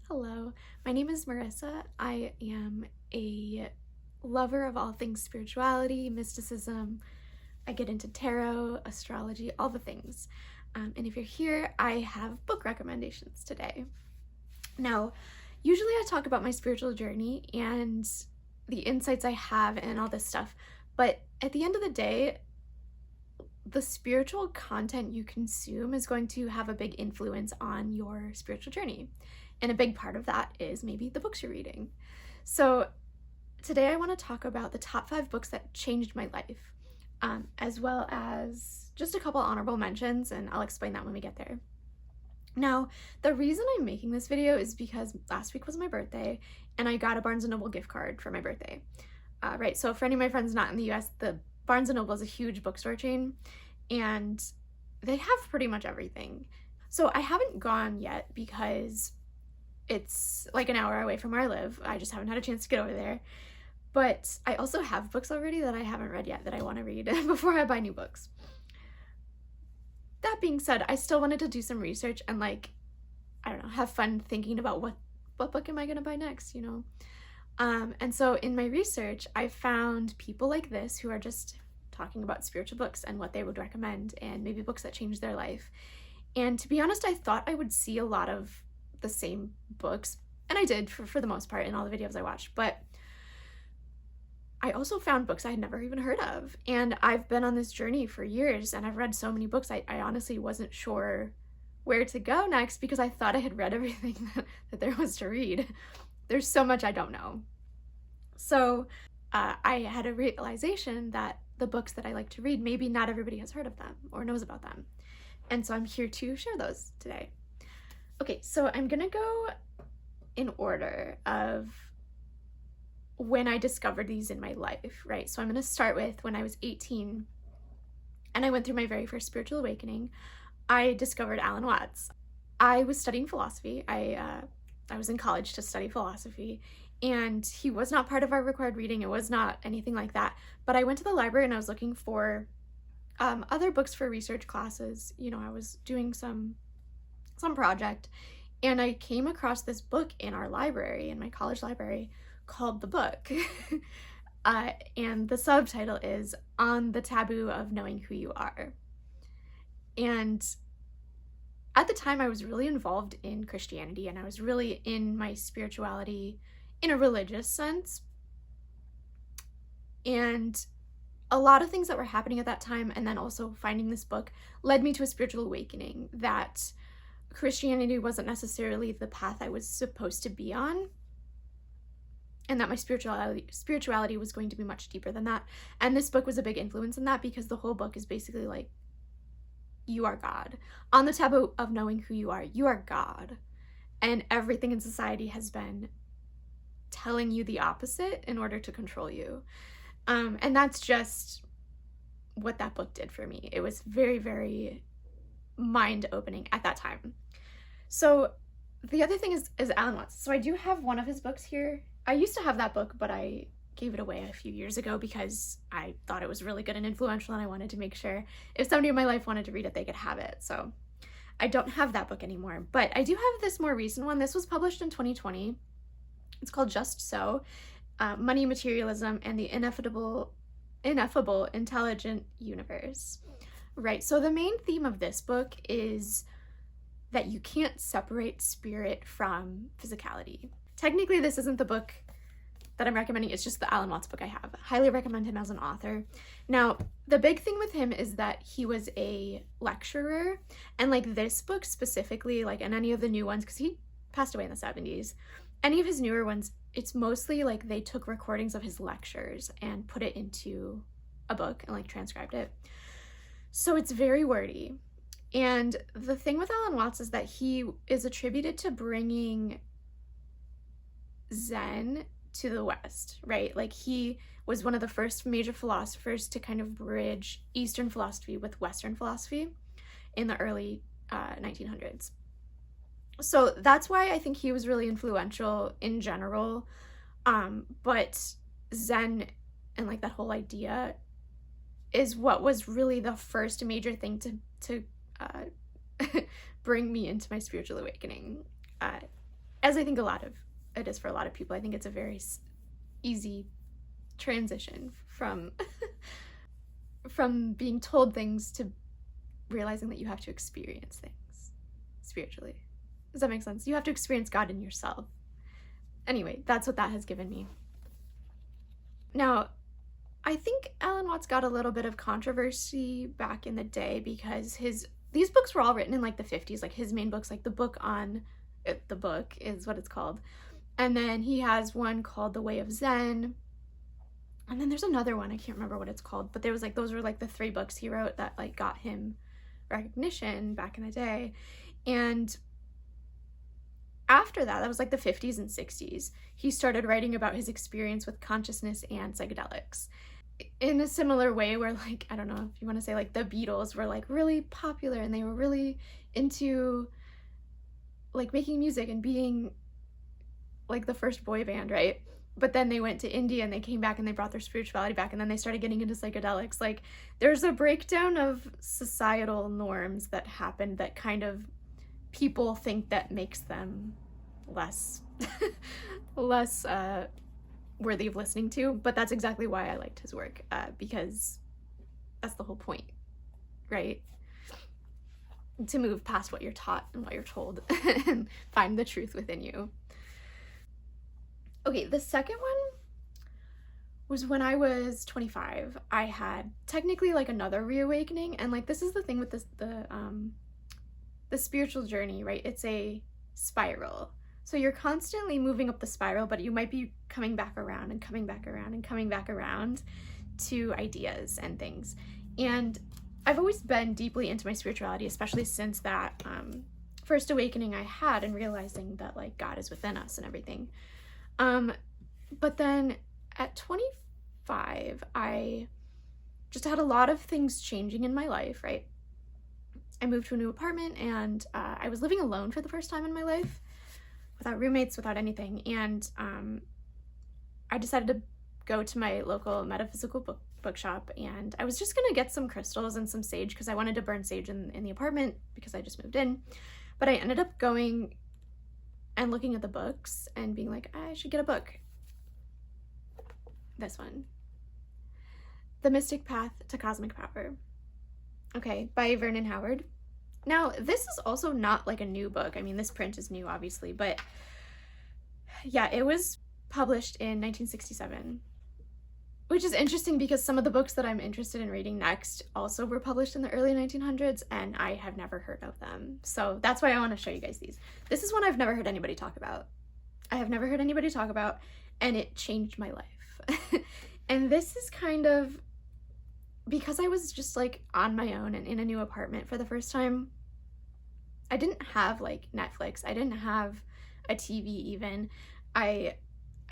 Hello, my name is Marissa. I am a lover of all things spirituality, mysticism. I get into tarot, astrology, all the things. And if you're here, I have book recommendations today. Now, usually I talk about my spiritual journey and the insights I have and all this stuff, but at the end of the day, the spiritual content you consume is going to have a big influence on your spiritual journey. And a big part of that is maybe the books you're reading. So today I want to talk about the top 5 books that changed my life, as well as just a couple honorable mentions, and I'll explain that when we get there. Now, the reason I'm making this video is because last week was my birthday, and I got a Barnes & Noble gift card for my birthday. Right, so for any of my friends not in the US, the Barnes & Noble is a huge bookstore chain, and they have pretty much everything. So I haven't gone yet because it's like an hour away from where I live. I just haven't had a chance to get over there. But I also have books already that I haven't read yet that I want to read before I buy new books. That being said, I still wanted to do some research and have fun thinking about what book am I going to buy next, And so in my research, I found people like this who are just talking about spiritual books and what they would recommend and maybe books that changed their life. And to be honest, I thought I would see a lot of the same books, and I did for the most part in all the videos I watched, but I also found books I had never even heard of. And I've been on this journey for years and I've read so many books, I honestly wasn't sure where to go next because I thought I had read everything that there was to read. There's so much I don't know. So I had a realization that the books that I like to read, maybe not everybody has heard of them or knows about them. And so I'm here to share those today. Okay, so I'm gonna go in order of when I discovered these in my life, right? So I'm gonna start with when I was 18 and I went through my very first spiritual awakening. I discovered Alan Watts. I was studying philosophy. I was in college to study philosophy, and he was not part of our required reading. It was not anything like that. But I went to the library and I was looking for other books for research classes. I was doing some project, and I came across this book in our library, in my college library, called The Book. And the subtitle is On the Taboo of Knowing Who You Are. And at the time, I was really involved in Christianity, and I was really in my spirituality in a religious sense. And a lot of things that were happening at that time, and then also finding this book, led me to a spiritual awakening that Christianity wasn't necessarily the path I was supposed to be on, and that my spirituality was going to be much deeper than that. And this book was a big influence in that because the whole book is basically like, you are God. On the taboo of knowing who you are God. And everything in society has been telling you the opposite in order to control you. And that's just what that book did for me. It was very, very mind-opening at that time. So the other thing is Alan Watts. So I do have one of his books here. I used to have that book, but I gave it away a few years ago because I thought it was really good and influential, and I wanted to make sure if somebody in my life wanted to read it, they could have it. So I don't have that book anymore, but I do have this more recent one. This was published in 2020. It's called Just So, Money, Materialism, and the Ineffable Intelligent Universe. Right, so the main theme of this book is that you can't separate spirit from physicality. Technically, this isn't the book that I'm recommending, it's just the Alan Watts book I have. I highly recommend him as an author. Now, the big thing with him is that he was a lecturer, and this book specifically, and any of the new ones, because he passed away in the 70s, any of his newer ones, it's mostly they took recordings of his lectures and put it into a book and transcribed it. So it's very wordy. And the thing with Alan Watts is that he is attributed to bringing Zen to the West, right? He was one of the first major philosophers to kind of bridge Eastern philosophy with Western philosophy in the early 1900s. So that's why I think he was really influential in general. But Zen and that whole idea is what was really the first major thing to bring me into my spiritual awakening. as I think it is for a lot of people. I think it's a very easy transition from from being told things to realizing that you have to experience things spiritually. Does that make sense? You have to experience God in yourself. Anyway, that's what that has given me. Now, I think Alan Watts got a little bit of controversy back in the day because these books were all written in like the 50s, like his main books, like the book is what it's called. And then he has one called The Way of Zen. And then there's another one, I can't remember what it's called, but there was like, those were like the 3 books he wrote that like got him recognition back in the day. And after that was like the 50s and 60s, he started writing about his experience with consciousness and psychedelics in a similar way where, like, I don't know if you want to say, like, the Beatles were like really popular and they were really into like making music and being like the first boy band, right? But then they went to India and they came back and they brought their spirituality back, and then they started getting into psychedelics. Like, there's a breakdown of societal norms that happened that kind of people think that makes them less worthy of listening to. But that's exactly why I liked his work, because that's the whole point, right? To move past what you're taught and what you're told and find the truth within you. Okay, the second one was when I was 25. I had technically like another reawakening, and like this is the thing with this, the spiritual journey, right? It's a spiral. So you're constantly moving up the spiral, but you might be coming back around and coming back around and coming back around to ideas and things. And I've always been deeply into my spirituality, especially since that first awakening I had and realizing that like God is within us and everything. But then at 25, I just had a lot of things changing in my life, right? I moved to a new apartment, and I was living alone for the first time in my life, without roommates, without anything. And I decided to go to my local metaphysical bookshop, and I was just gonna get some crystals and some sage because I wanted to burn sage in the apartment because I just moved in. But I ended up going and looking at the books and being like, I should get a book. This one. The Mystic Path to Cosmic Power. Okay, by Vernon Howard. Now, this is also not like a new book. I mean, this print is new, obviously, but yeah, it was published in 1967, which is interesting because some of the books that I'm interested in reading next also were published in the early 1900s, and I have never heard of them. So that's why I want to show you guys these. This is one I've never heard anybody talk about. I have never heard anybody talk about, and it changed my life. And this is kind of because I was just like on my own and in a new apartment for the first time. I didn't have like Netflix. I didn't have a TV even. I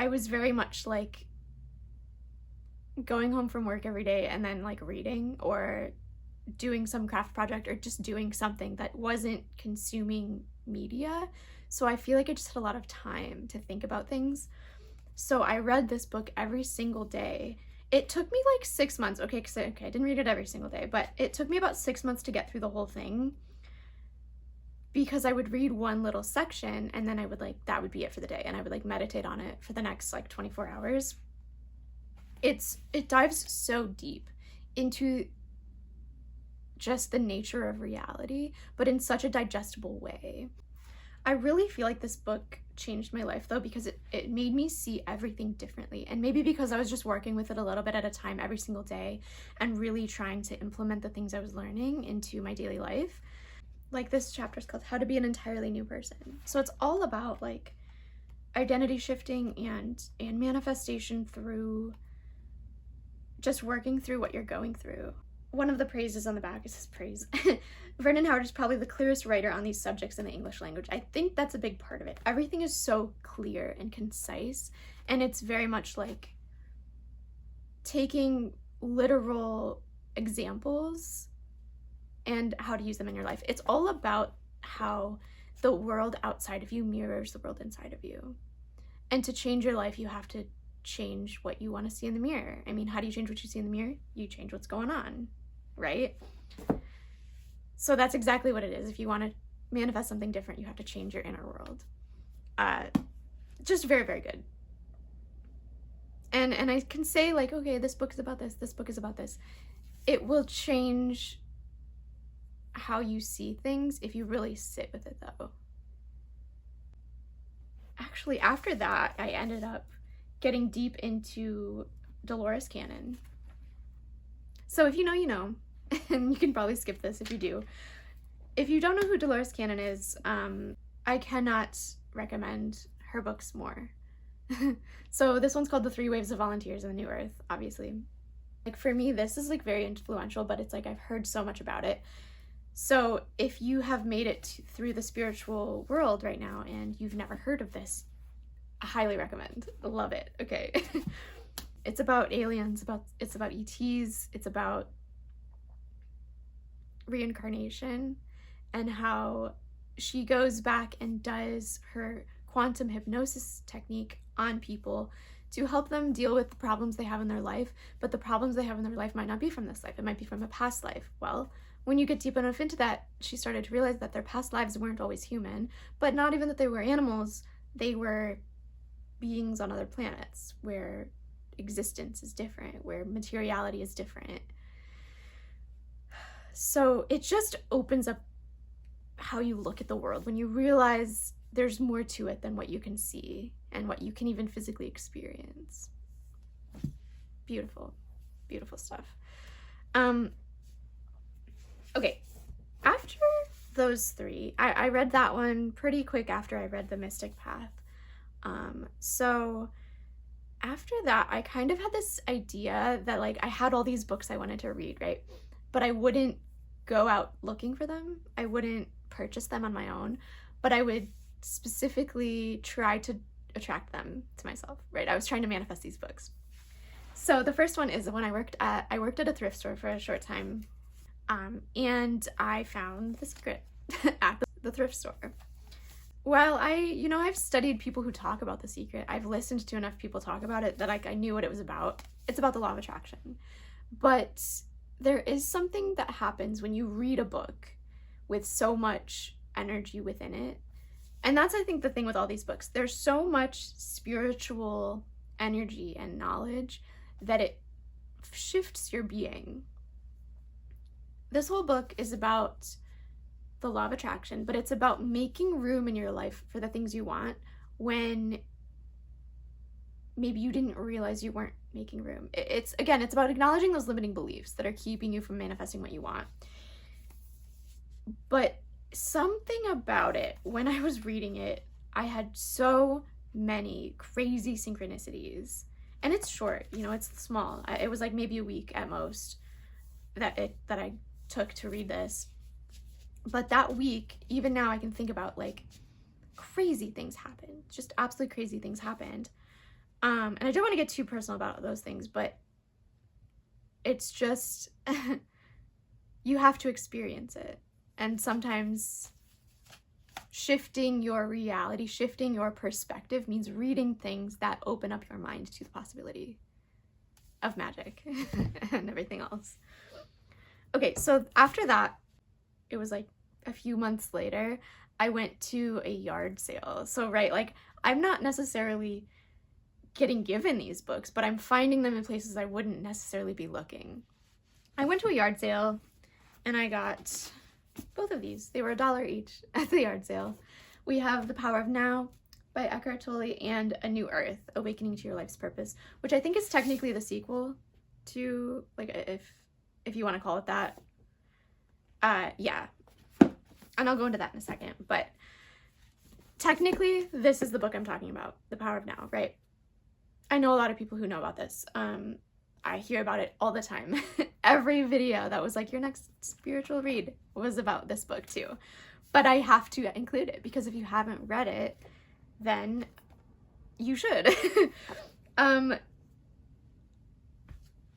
was very much like going home from work every day and then like reading or doing some craft project or just doing something that wasn't consuming media. So I feel like I just had a lot of time to think about things. So I read this book every single day. It took me like 6 months, I didn't read it every single day, but it took me about 6 months to get through the whole thing, because I would read one little section and then I would like, that would be it for the day, and I would like meditate on it for the next like 24 hours. It dives so deep into just the nature of reality, but in such a digestible way. I really feel like this book changed my life though, because it made me see everything differently. And maybe because I was just working with it a little bit at a time every single day and really trying to implement the things I was learning into my daily life. Like this chapter is called How to Be an Entirely New Person. So it's all about like identity shifting and manifestation through just working through what you're going through. One of the praises on the back is his praise. Vernon Howard is probably the clearest writer on these subjects in the English language. I think that's a big part of it. Everything is so clear and concise, and it's very much like taking literal examples and how to use them in your life. It's all about how the world outside of you mirrors the world inside of you. And to change your life, you have to change what you want to see in the mirror. I mean, how do you change what you see in the mirror? You change what's going on, right? So that's exactly what it is. If you want to manifest something different, you have to change your inner world. Just very, very good. And I can say, like, okay, this book is about this book is about this. It will change how you see things if you really sit with it, though. Actually, after that, I ended up getting deep into Dolores Cannon. So if you know, you know, and you can probably skip this if you do. If you don't know who Dolores Cannon is, I cannot recommend her books more. So this one's called The Three Waves of Volunteers in the New Earth, obviously. Like, for me, this is like very influential, but it's like I've heard so much about it. So if you have made it through the spiritual world right now and you've never heard of this, I highly recommend. Love it. Okay. It's about aliens, it's about ETs, it's about reincarnation, and how she goes back and does her quantum hypnosis technique on people to help them deal with the problems they have in their life, but the problems they have in their life might not be from this life, it might be from a past life. Well, when you get deep enough into that, she started to realize that their past lives weren't always human, but not even that they were animals, they were beings on other planets where existence is different, where materiality is different. So it just opens up how you look at the world when you realize there's more to it than what you can see and what you can even physically experience. Beautiful, beautiful stuff. Okay, after those three, I read that one pretty quick after I read The Mystic Path. So after that, I kind of had this idea that, like, I had all these books I wanted to read, right? But I wouldn't go out looking for them. I wouldn't purchase them on my own, but I would specifically try to attract them to myself, right? I was trying to manifest these books. So the first one is when I worked at a thrift store for a short time, and I found The Secret at the thrift store. Well, I've studied people who talk about The Secret. I've listened to enough people talk about it that I knew what it was about. It's about the law of attraction. But there is something that happens when you read a book with so much energy within it. And that's, I think, the thing with all these books. There's so much spiritual energy and knowledge that it shifts your being. This whole book is about the law of attraction, but it's about making room in your life for the things you want when maybe you didn't realize you weren't making room. It's about acknowledging those limiting beliefs that are keeping you from manifesting what you want. But something about it, when I was reading it, I had so many crazy synchronicities. And it's short, it's small. It was like maybe a week at most that I took to read this. But that week, even now I can think about, like, crazy things happened. Just absolutely crazy things happened. And I don't want to get too personal about those things, but it's just, you have to experience it. And sometimes shifting your reality, shifting your perspective means reading things that open up your mind to the possibility of magic and everything else. Okay, so after that, it was like a few months later, I went to a yard sale. So, right, like, I'm not necessarily getting given these books, but I'm finding them in places I wouldn't necessarily be looking. I went to a yard sale and I got both of these. They were $1 each at the yard sale. We have The Power of Now by Eckhart Tolle and A New Earth, Awakening to Your Life's Purpose, which I think is technically the sequel to, like, if you want to call it that. Yeah. And I'll go into that in a second, but technically this is the book I'm talking about, The Power of Now, right? I know a lot of people who know about this. I hear about it all the time. Every video that was like, your next spiritual read was about this book too. But I have to include it because if you haven't read it, then you should.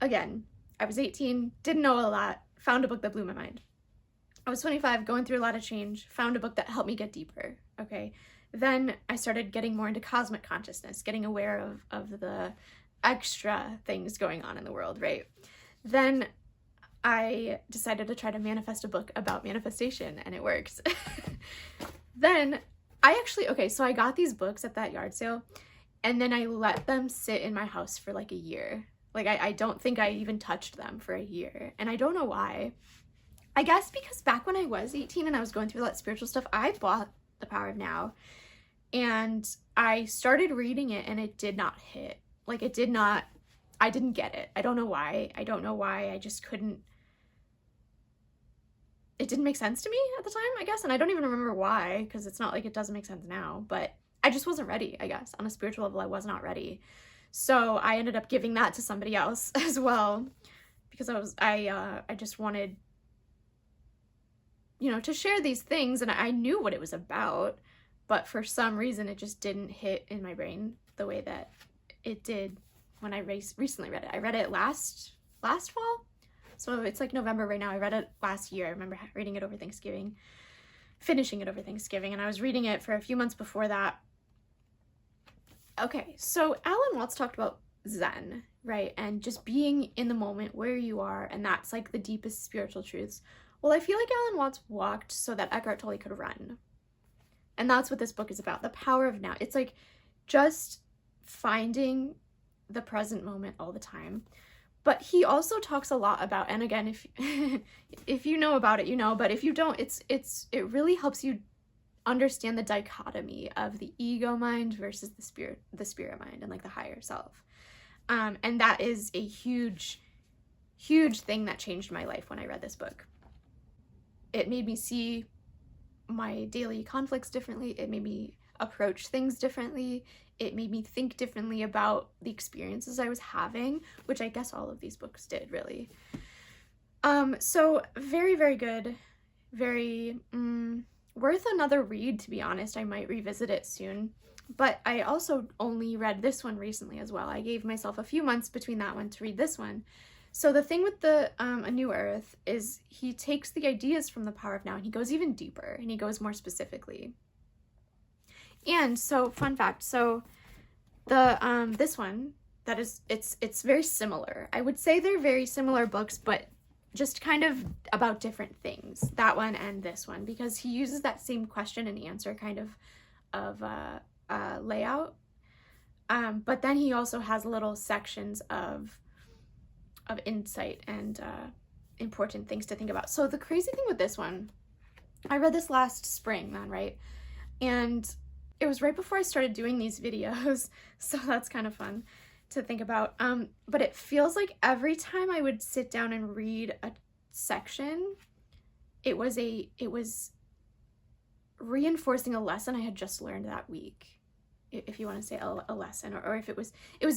Again, I was 18, didn't know a lot, found a book that blew my mind. I was 25, going through a lot of change, found a book that helped me get deeper, okay? Then I started getting more into cosmic consciousness, getting aware of the extra things going on in the world, right? Then I decided to try to manifest a book about manifestation, and it works. Then Okay, so I got these books at that yard sale, and then I let them sit in my house for like a year. Like, I don't think I even touched them for a year, and I don't know why. I guess because back when I was 18 and I was going through that spiritual stuff, I bought The Power of Now, and I started reading it, and it did not hit. Like, it did not, I didn't get it. I don't know why. I just couldn't, it didn't make sense to me at the time, I guess, and I don't even remember why, because it's not like it doesn't make sense now, but I just wasn't ready, I guess. On a spiritual level, I was not ready. So I ended up giving that to somebody else as well, because I just wanted, you know, to share these things, and I knew what it was about, but for some reason it just didn't hit in my brain the way that it did when I recently read it. I read it last fall, so it's like November right now. I read it last year. I remember reading it over Thanksgiving, finishing it over Thanksgiving, and I was reading it for a few months before that. Okay, so Alan Watts talked about Zen, right? And just being in the moment where you are, and that's like the deepest spiritual truths. Well, I feel like Alan Watts walked so that Eckhart Tolle could run. And that's what this book is about, the power of now. It's like just finding the present moment all the time. But he also talks a lot about, and again, if if you know about it, you know, but if you don't, it really helps you understand the dichotomy of the ego mind versus the spirit mind, and like the higher self. And that is a huge thing that changed my life when I read this book. It made me see my daily conflicts differently. It made me approach things differently. It made me think differently about the experiences I was having, which I guess all of these books did, really. So very, very good. Very worth another read, to be honest. I might revisit it soon. But I also only read this one recently as well. I gave myself a few months between that one to read this one. So the thing with the A New Earth is he takes the ideas from The Power of Now and he goes even deeper and he goes more specifically. And so, fun fact, so the this one, that is, it's very similar. I would say they're very similar books, but just kind of about different things, that one and this one, because he uses that same question and answer kind of layout. But then he also has little sections of insight and important things to think about. So the crazy thing with this one, I read this last spring then, right? And it was right before I started doing these videos, so that's kind of fun to think about. But it feels like every time I would sit down and read a section, it was reinforcing a lesson I had just learned that week, if you want to say a lesson, or if it was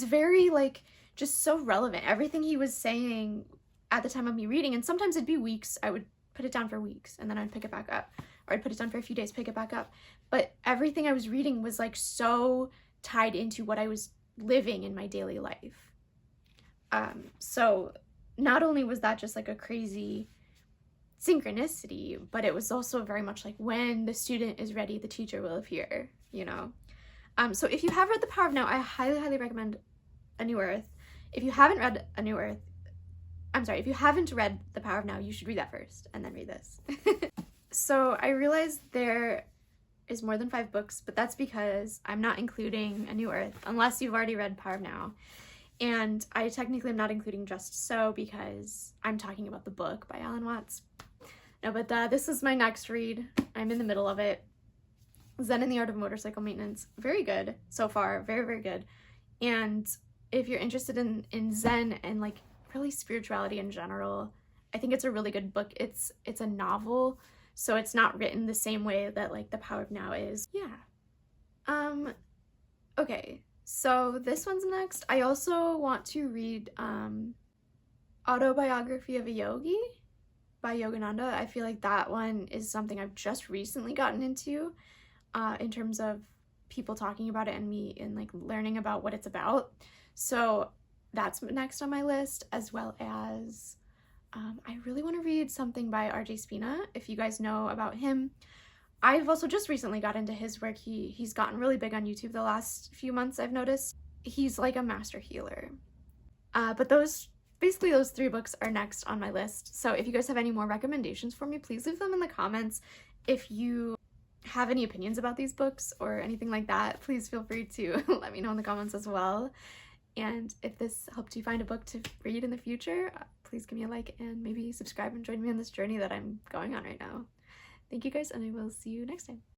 very, like, just so relevant. Everything he was saying at the time of me reading, and sometimes it'd be weeks, I would put it down for weeks and then I'd pick it back up, or I'd put it down for a few days, pick it back up. But everything I was reading was like so tied into what I was living in my daily life. So not only was that just like a crazy synchronicity, but it was also very much like, when the student is ready, the teacher will appear, you know? So if you have read The Power of Now, I highly, highly recommend A New Earth. If you haven't read A New Earth, if you haven't read The Power of Now, you should read that first and then read this. So I realized there is more than 5 books, but that's because I'm not including A New Earth unless you've already read Power of Now. And I technically am not including Just So because I'm talking about the book by Alan Watts. No, but this is my next read. I'm in the middle of it. Zen and the Art of Motorcycle Maintenance. Very good so far. Very, very good. And if you're interested in Zen and like really spirituality in general, I think it's a really good book. It's a novel, so it's not written the same way that like The Power of Now is. Yeah. Okay, so this one's next. I also want to read Autobiography of a Yogi by Yogananda. I feel like that one is something I've just recently gotten into in terms of people talking about it and me and like learning about what it's about. So that's next on my list, as well as I really want to read something by R.J. Spina, if you guys know about him. I've also just recently got into his work. He's gotten really big on YouTube the last few months, I've noticed. He's like a master healer. But those 3 books are next on my list. So if you guys have any more recommendations for me, please leave them in the comments. If you have any opinions about these books or anything like that, please feel free to let me know in the comments as well. And if this helped you find a book to read in the future, please give me a like and maybe subscribe and join me on this journey that I'm going on right now. Thank you guys, and I will see you next time.